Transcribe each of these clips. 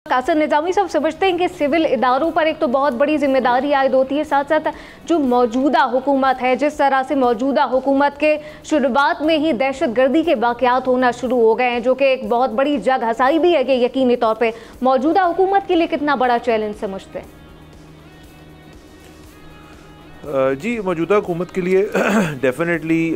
कासिर निजामी साहब समझते हैं कि सिविल इदारों पर एक तो बहुत बड़ी जिम्मेदारी आयद होती है, साथ साथ जो मौजूदा हुकूमत है, जिस तरह से मौजूदा हुकूमत के शुरुआत में ही दहशत गर्दी के वाक़यात होना शुरू हो गए हैं, जो कि एक बहुत बड़ी जग हसाई भी है कि यकीनी तौर पे मौजूदा हुकूमत के लिए कितना बड़ा चैलेंज समझते हैं? जी, मौजूदा हुकूमत के लिए डेफिनेटली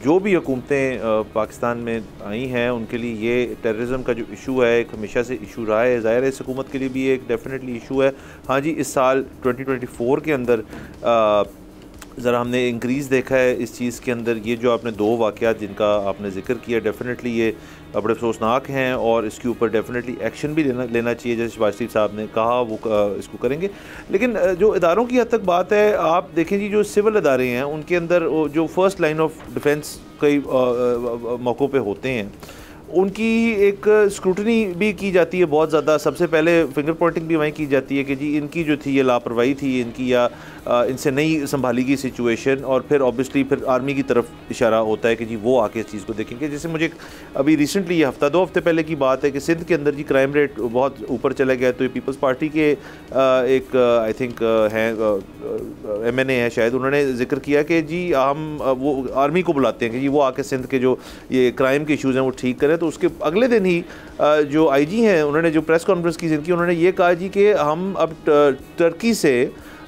जो भी हुकूमतें पाकिस्तान में आई हैं उनके लिए ये टेररिज्म का जो इशू है एक हमेशा से इशू रहा है। ज़ाहिर है इस हुकूमत के लिए भी एक डेफिनेटली इशू है। हाँ जी, इस साल 2024 के अंदर ज़रा हमने इंक्रीज़ देखा है इस चीज़ के अंदर। ये जो आपने दो वाक़यात जिनका आपने ज़िक्र किया, डेफिनेटली ये बड़े अफसोसनाक हैं और इसके ऊपर डेफिनेटली एक्शन भी लेना चाहिए। जैसे शहबाज शरीफ साहब ने कहा वो इसको करेंगे। लेकिन जो इदारों की हद तक बात है, आप देखें जी जो सिविल इदारे हैं उनके अंदर जो फर्स्ट लाइन ऑफ डिफेंस कई मौक़ों पे होते हैं, उनकी एक स्क्रूटनी भी की जाती है बहुत ज़्यादा। सबसे पहले फिंगर पॉइंटिंग भी वहीं की जाती है कि जी इनकी जो थी ये लापरवाही थी इनकी, या इनसे नहीं संभाली गई सिचुएशन, और फिर ऑब्वियसली फिर आर्मी की तरफ इशारा होता है कि जी वो आके इस चीज़ को देखेंगे। जैसे मुझे अभी रिसेंटली ये हफ्ता 2 हफ्ते पहले की बात है कि सिंध के अंदर जी क्राइम रेट बहुत ऊपर चला गया, तो ये पीपल्स पार्टी के एक आई थिंक हैं MNA है शायद, उन्होंने जिक्र किया कि जी हम वो आर्मी को बुलाते हैं कि जी वो आके सिंध के जो ये क्राइम के इशूज़ हैं वो ठीक करें। तो उसके अगले दिन ही जो IG हैं उन्होंने जो प्रेस कॉन्फ्रेंस की जिनकी, उन्होंने ये कहा जी कि हम अब टर्की से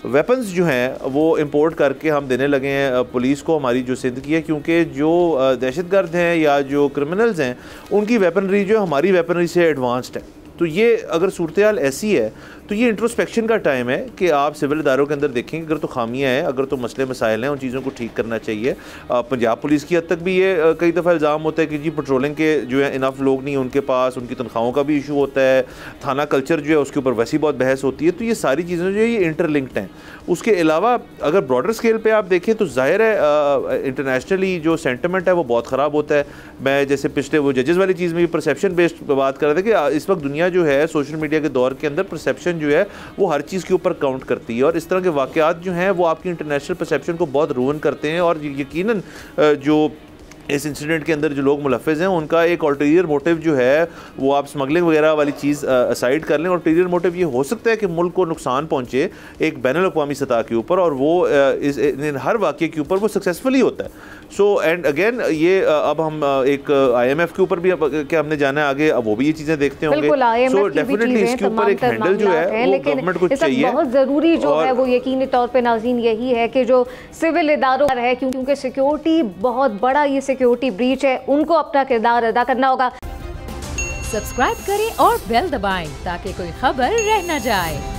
वेपन्स जो हैं वो इंपोर्ट करके हम देने लगे हैं पुलिस को, हमारी जो सिंध की है, क्योंकि जो दहशतगर्द हैं या जो क्रिमिनल्स हैं उनकी वेपनरी जो हमारी वेपनरी से एडवांस्ड है। तो ये अगर सूरत हाल ऐसी है तो ये इंट्रोस्पेक्शन का टाइम है कि आप सिविल इदारों के अंदर देखेंगे अगर तो खामियां हैं, अगर तो मसले मसाइल हैं, उन चीज़ों को ठीक करना चाहिए। पंजाब पुलिस की हद तक भी ये कई दफ़ा इल्ज़ाम होता है कि जी पेट्रोलिंग के जो है इनफ लोग नहीं उनके पास, उनकी तनख्वाहों का भी इशू होता है, थाना कल्चर जो है उसके ऊपर वैसी बहुत बहस होती है। तो ये सारी चीज़ें जो है ये इंटरलिंक्ड हैं। उसके अलावा अगर ब्रॉडर स्केल पर आप देखें तो ज़ाहिर है इंटरनेशनली जो सेंटिमेंट है वो बहुत ख़राब होता है। मैं जैसे पिछले वो जजेस वाली चीज़ में भी परसेप्शन बेस्ड बात कर रहा था कि इस वक्त दुनिया जो है सोशल मीडिया के दौर के अंदर परसेप्शन जो है वो हर चीज़ के ऊपर काउंट करती है, और इस तरह के वाक़यात जो हैं वो आपकी इंटरनेशनल परसेप्शन को बहुत रूइन करते हैं। और यकीनन जो इस इंसिडेंट के अंदर जो लोग मुलफ़िज़ हैं उनका एक अल्टीरियर मोटिव जो है वो आप स्मगलिंग वगैरह वाली चीज़ असाइड कर लें, अल्टीरियर मोटिव ये हो सकता है कि मुल्क को नुकसान पहुँचे एक बैनुल-अक़वामी सतह के ऊपर, और वो इन हर वाक़े के ऊपर वो सक्सेसफुली होता है। सो एंड अगेन ये अब हम एक IMF के ऊपर भी क्या हमने जाना है आगे, अब वो भी ये चीज़ें देखते होंगे। सो डेफिनेटली इसके ऊपर एक हैंडल जो है वो गवर्नमेंट को चाहिए। बहुत ज़रूरी जो है वो यकीनी तौर पे नाज़रीन यही है कि जो सिविल इदारों है, क्योंकि सिक्योरिटी बहुत बड़ा ये सिक्योरिटी ब्रीच है, उनको अपना किरदार अदा करना होगा। सब्सक्राइब करें और बेल दबाएं ताकि कोई खबर रह न जाए।